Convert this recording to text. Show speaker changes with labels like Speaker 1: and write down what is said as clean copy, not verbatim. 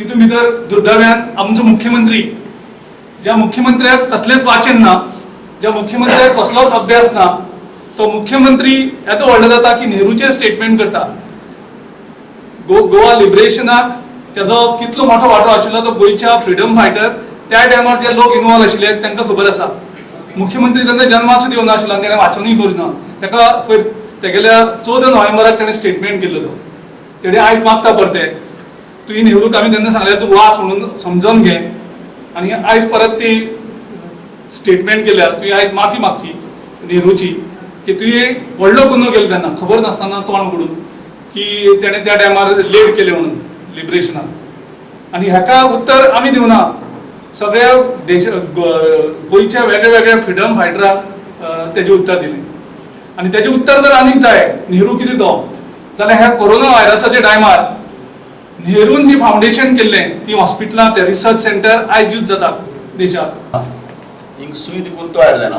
Speaker 1: तितून भितर दुर्दैव्यान आमचो मुख्यमंत्री, ज्या मुख्यमंत्र्याक कसलेच वाचन ना, ज्या मुख्यमंत्र्याक कसलोच अभ्यास ना, तो मुख्यमंत्री येदो व्हडलो जाता की नेहरूचेर स्टेटमेंट करता. गोवा लिबरेशनाक त्याचो कितलो मोठो वांटो आशिल्लो तो गोंयच्या फ्रीडम फायटर त्या टायमार जे लोक इन्वॉल्व आशिल्ले तांकां खबर आसा. मुख्यमंत्री तांकां जन्मा सुद्दां येवना आशिल्लो, ताणें वाचनूय करिना. ताका तेगेल्या 14 नोव्हेंबराक ताणें स्टेटमेंट केल्लो तो. तेणे आयज मागता परते, तुवें नेहरूक आमी तेन्ना सांगलें तूं वाच म्हणून समजून घे, आनी आयज परत ती स्टेटमेंट केल्यार तुवें आयज माफी मागची नेहरूची की तुवें व्हडलो गुन्हो केलो तेन्ना खबर नासतना तोंड उगडून की तेणें त्या टायमार लेट केलें म्हणून लिबरेशनाक. आनी हेका उत्तर आमी दिवना, सगळ्या गोंयच्या वेगळ्या वेगळ्या फ्रीडम फायटराक तेजें उत्तर दिलें. आनी तेजें उत्तर जर आनीक जाय, नेहरू कितें तो, जाल्यार ह्या कोरोना व्हायरसाच्या टायमार नेहरून जी फावंडेशन केल्लें, ती हॉस्पिटलां, ते रिसर्च सेंटर आयज यूज जाता देशात.
Speaker 2: हिंग सुई दिकून तयार जायना.